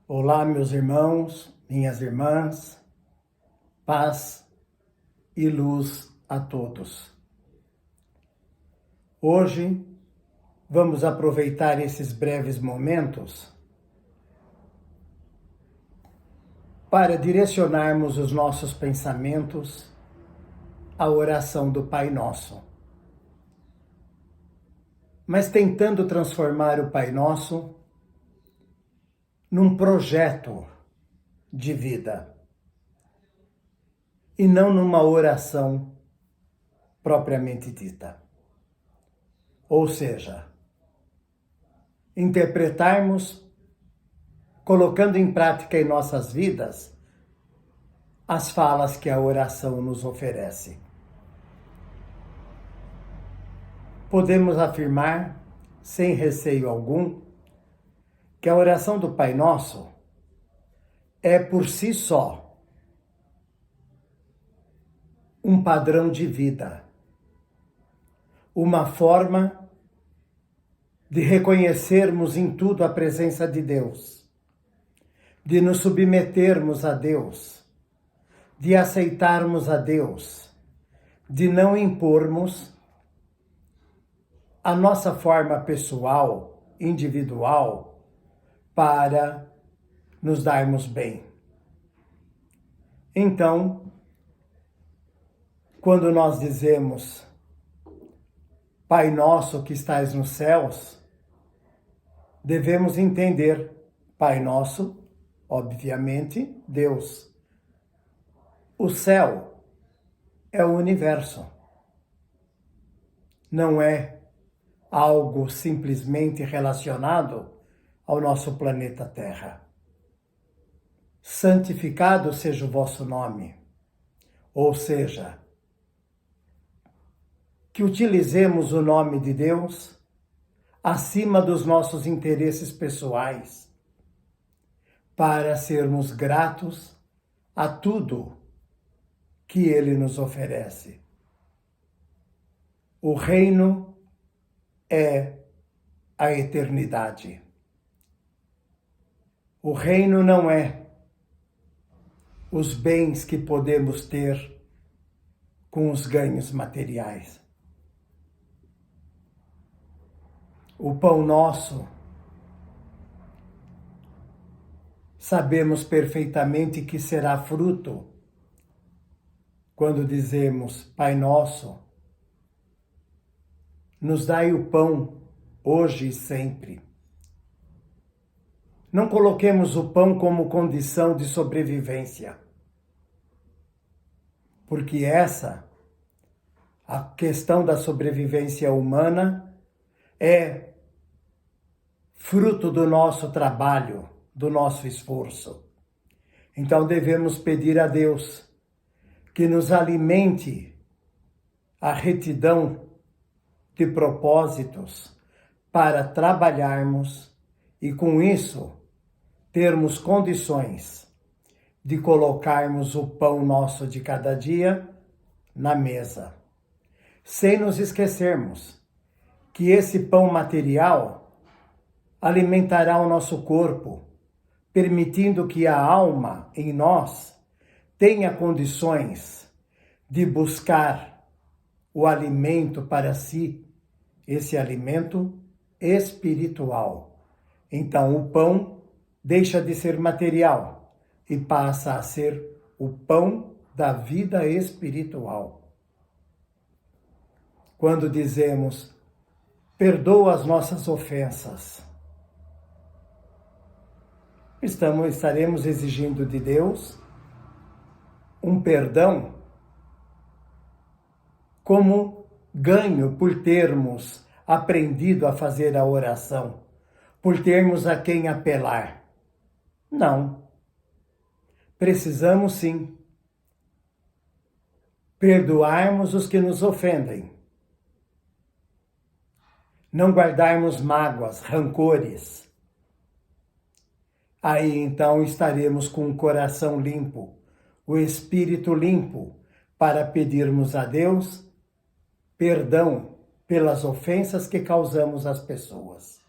Olá, meus irmãos, minhas irmãs, paz e luz a todos. Hoje vamos aproveitar esses breves momentos para direcionarmos os nossos pensamentos à oração do Pai Nosso. Mas tentando transformar o Pai Nosso num projeto de vida e não numa oração propriamente dita. Ou seja, interpretarmos, colocando em prática em nossas vidas, as falas que a oração nos oferece. Podemos afirmar, sem receio algum, que a oração do Pai Nosso é por si só um padrão de vida, uma forma de reconhecermos em tudo a presença de Deus, de nos submetermos a Deus, de aceitarmos a Deus, de não impormos a nossa forma pessoal, individual, para nos darmos bem. Então, quando nós dizemos Pai Nosso que estais nos céus, devemos entender Pai Nosso, obviamente, Deus. O céu é o universo. Não é algo simplesmente relacionado ao nosso planeta Terra. Santificado seja o vosso nome. Ou seja, que utilizemos o nome de Deus acima dos nossos interesses pessoais para sermos gratos a tudo que Ele nos oferece. O reino é a eternidade. O reino não é os bens que podemos ter com os ganhos materiais. O pão nosso, sabemos perfeitamente que será fruto quando dizemos Pai Nosso, nos dai o pão hoje e sempre. Não coloquemos o pão como condição de sobrevivência, porque a questão da sobrevivência humana, é fruto do nosso trabalho, do nosso esforço. Então devemos pedir a Deus que nos alimente a retidão de propósitos para trabalharmos e com isso termos condições de colocarmos o pão nosso de cada dia na mesa, sem nos esquecermos que esse pão material alimentará o nosso corpo, permitindo que a alma em nós tenha condições de buscar o alimento para si, esse alimento espiritual. Então o pão deixa de ser material e passa a ser o pão da vida espiritual. Quando dizemos perdoa as nossas ofensas, estaremos exigindo de Deus um perdão como ganho por termos aprendido a fazer a oração, por termos a quem apelar. Não. Precisamos sim perdoarmos os que nos ofendem. Não guardarmos mágoas, rancores. Aí então estaremos com o coração limpo, o espírito limpo, para pedirmos a Deus perdão pelas ofensas que causamos às pessoas.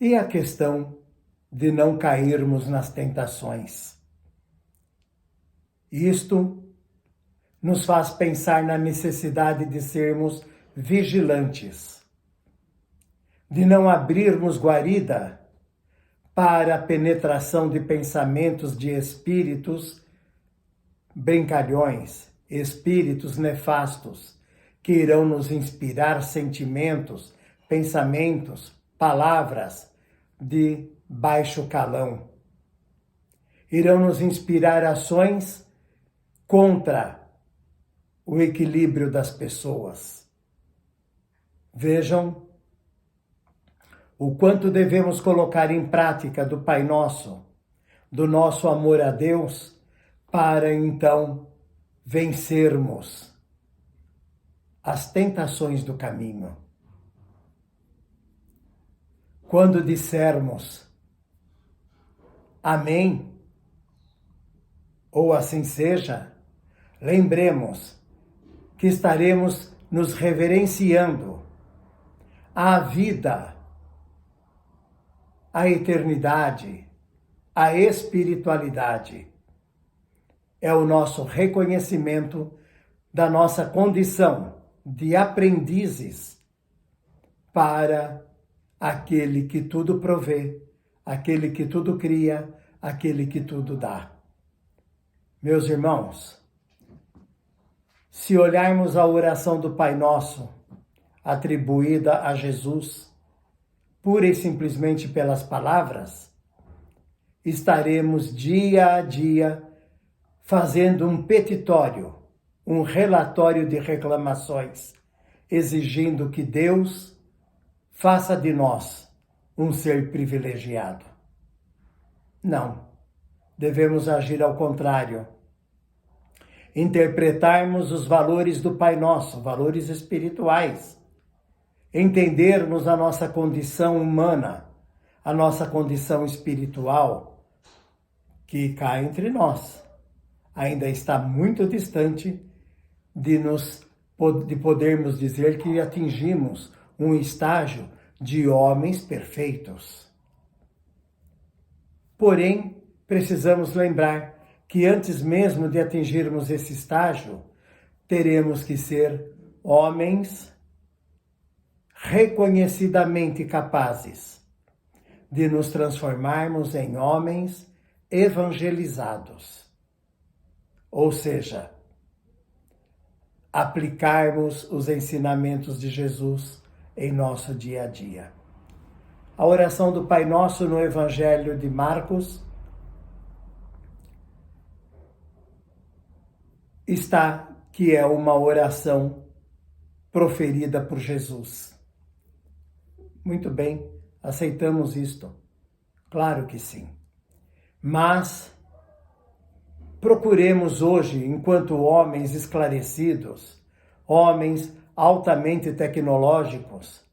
E a questão de não cairmos nas tentações. Isto nos faz pensar na necessidade de sermos vigilantes, de não abrirmos guarida para a penetração de pensamentos de espíritos brincalhões, espíritos nefastos, que irão nos inspirar sentimentos, pensamentos, palavras de baixo calão. Irão nos inspirar ações contra o equilíbrio das pessoas. Vejam o quanto devemos colocar em prática do Pai Nosso, do nosso amor a Deus, para então vencermos as tentações do caminho. Quando dissermos amém, ou assim seja, lembremos que estaremos nos reverenciando à vida, à eternidade, à espiritualidade. É o nosso reconhecimento da nossa condição de aprendizes para aquele que tudo provê, aquele que tudo cria, aquele que tudo dá. Meus irmãos, se olharmos a oração do Pai Nosso, atribuída a Jesus, pura e simplesmente pelas palavras, estaremos dia a dia fazendo um petitório, um relatório de reclamações, exigindo que Deus faça de nós um ser privilegiado. Não, devemos agir ao contrário. Interpretarmos os valores do Pai Nosso, valores espirituais. Entendermos a nossa condição humana, a nossa condição espiritual, que cá entre nós ainda está muito distante de podermos dizer que atingimos um estágio de homens perfeitos. Porém, precisamos lembrar que antes mesmo de atingirmos esse estágio, teremos que ser homens reconhecidamente capazes de nos transformarmos em homens evangelizados. Ou seja, aplicarmos os ensinamentos de Jesus em nosso dia a dia. A oração do Pai Nosso no Evangelho de Marcos está que é uma oração proferida por Jesus. Muito bem, aceitamos isto. Claro que sim. Mas procuremos hoje, enquanto homens esclarecidos, homens altamente tecnológicos,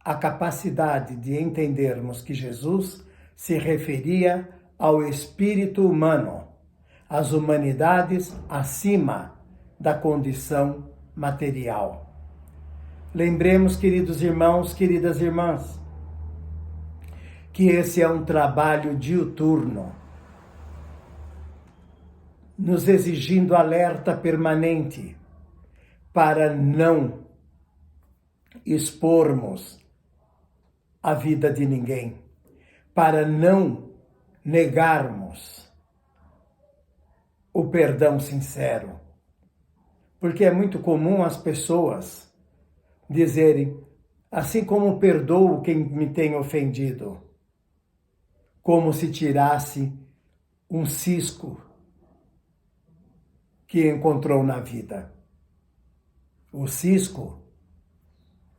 a capacidade de entendermos que Jesus se referia ao espírito humano, às humanidades acima da condição material. Lembremos, queridos irmãos, queridas irmãs, que esse é um trabalho diuturno, nos exigindo alerta permanente para não expormos a vida de ninguém, para não negarmos o perdão sincero. Porque é muito comum as pessoas dizerem, assim como perdoo quem me tem ofendido, como se tirasse um cisco que encontrou na vida. O cisco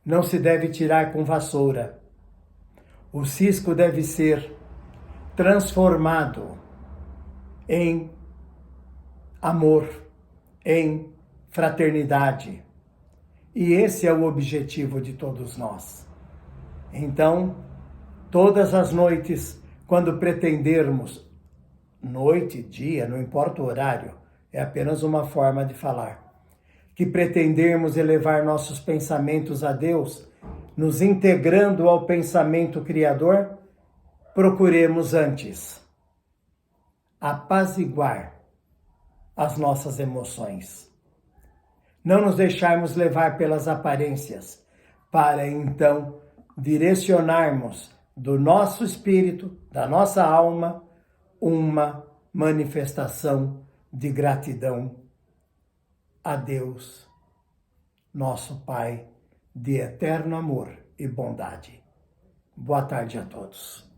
não se deve tirar com vassoura. O cisco deve ser transformado em amor, em fraternidade. E esse é o objetivo de todos nós. Então, todas as noites, quando pretendermos, noite, dia, não importa o horário, é apenas uma forma de falar, que pretendermos elevar nossos pensamentos a Deus, nos integrando ao pensamento criador, procuremos antes apaziguar as nossas emoções. Não nos deixarmos levar pelas aparências, para então direcionarmos do nosso espírito, da nossa alma, uma manifestação de gratidão a Deus, nosso Pai, de eterno amor e bondade. Boa tarde a todos.